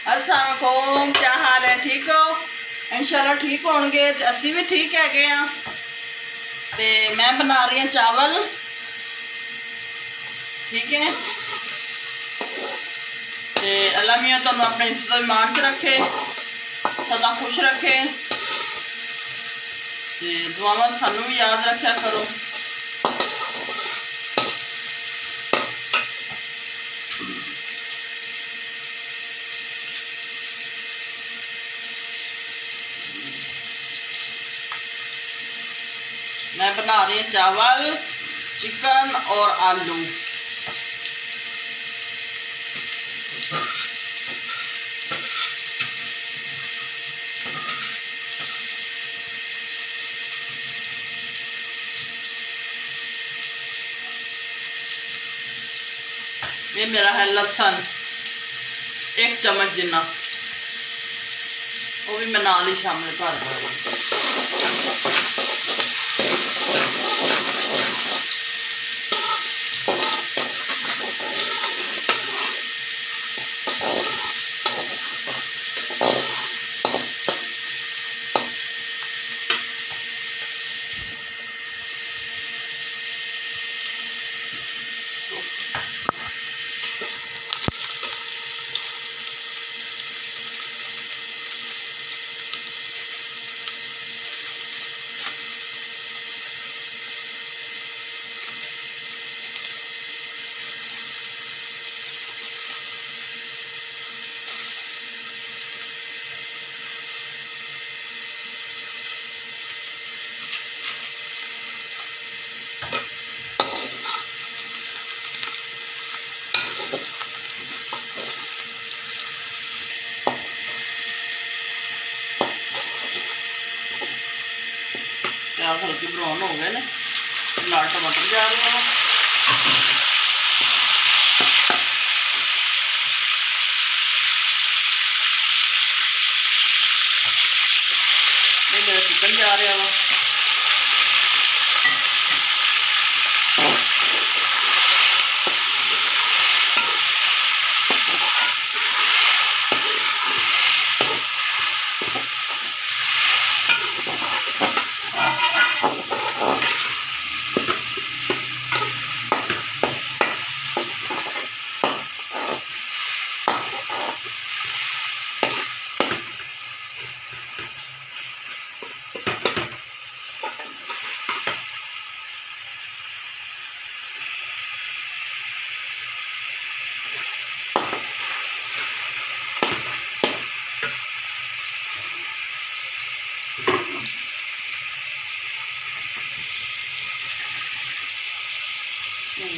अस्सलाम वालेकुम, क्या हाल है? ठीक हो? इंशाल्लाह ठीक होंगे। असी भी ठीक है। ते मैं बना रही हूँ चावल। ठीक है, ते अल्लाह मियां तुहानू अपने इज्जत ईमान च रखे, सदा खुश रखे, ते दुआवां सानू भी याद रखा करो। मैं बना रही हूँ चावल, चिकन और आलू। ये मेरा है लहसुन 1 चम्मच जिन्ना, वो भी मैं नाल ही शामिल कर दूँगी। प्याज हल्के ब्राउन हो गए ने, लाल टमाटर जा रहे हैं। मेरा चिकन जा रहा वा।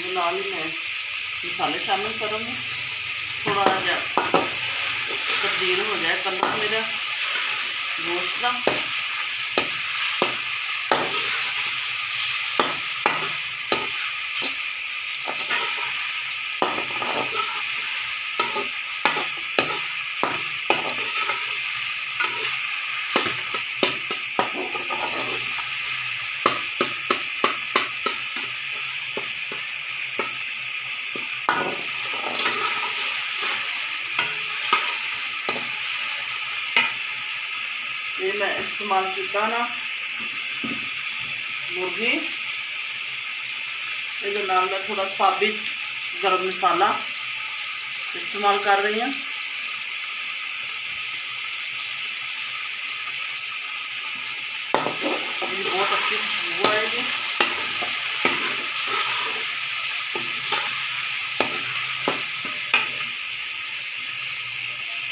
नाल ही मैं मसाले शामिल करूँगी। थोड़ा जहा तब्दील हो जाए कलर मेरा गोश्त का। ये मैं इस्तेमाल किया ना मुर्गी, ये नाल मैं थोड़ा साबित गरम मसाला इस्तेमाल कर रही हूँ। ये बहुत अच्छी खुशबू आएगी।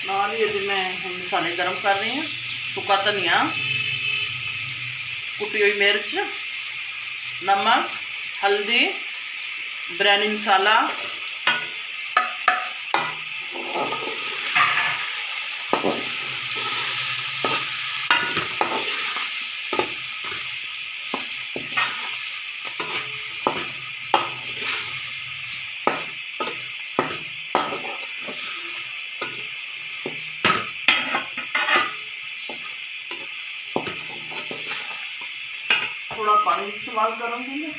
नाल ही यदि मैं मसाले गरम कर रही हूँ, सूखा धनिया, कुटी हुई मिर्च, नमक, हल्दी, बिरयानी मसाला, थोड़ा पानी इस्तेमाल करूँगी मैं।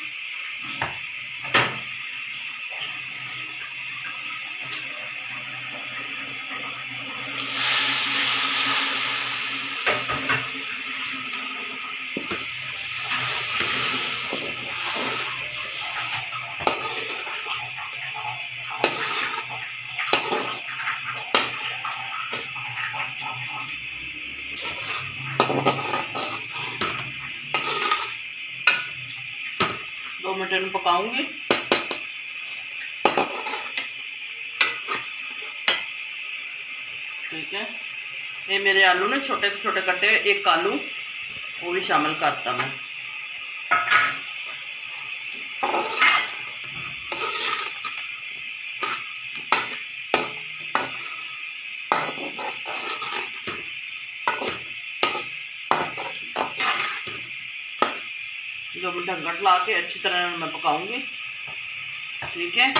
पकाऊंगी। ठीक है, ये मेरे आलू ने छोटे छोटे कटे, एक आलू वो भी शामिल करता मैं। जो ढक्कन ला के अच्छी तरह मैं पकाऊंगी। ठीक है,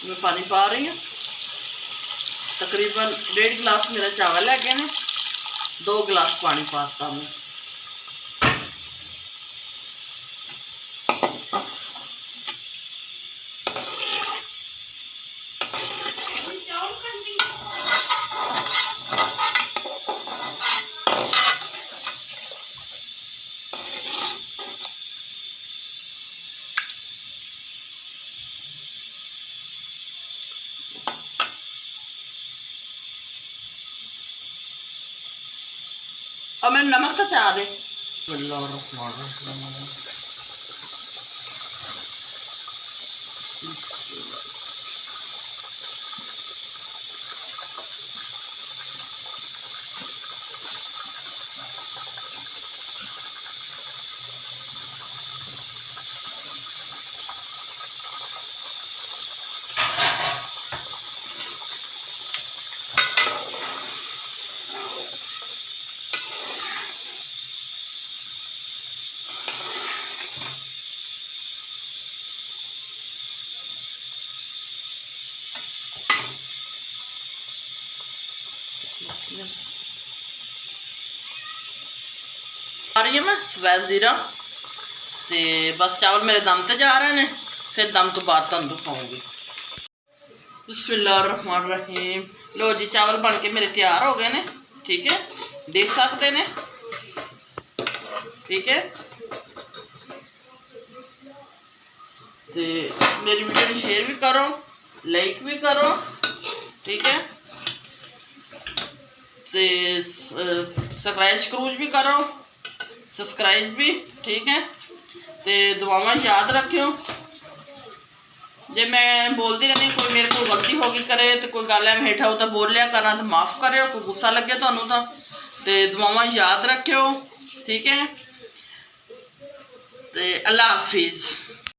मैं पानी पा रही हूँ। तकरीबन 1.5 गिलास मेरा चावल है, ने 2 गिलास पानी पाता मैं। और मैं नमक तो चाह दे। आ रही है मैं सफेद जीरा ते बस चावल मेरे दम ते जा रहे हैं, फिर दम तो बाद तुम दिखाऊंगी। बिस्मिल्लाहिर्रहमानिर्रहीम। लो जी, चावल बन के मेरे तैयार हो गए ने। ठीक है, देख सकते ने। ठीक है, ते मेरी वीडियो को शेयर भी करो, लाइक भी करो। ठीक है, ते सब्सक्राइब भी करो, सब्सक्राइब भी। ठीक है, तो दुआवां याद रखियो। जे मैं बोलती रहनी कोई मेरे को गलती होगी करे तो कोई गल है हेठा हो तो बोल लिया करा, तो माफ़ करो, कोई गुस्सा लगे तो दुआवां याद रखियो। ठीक है, तो अल्लाह हाफिज़।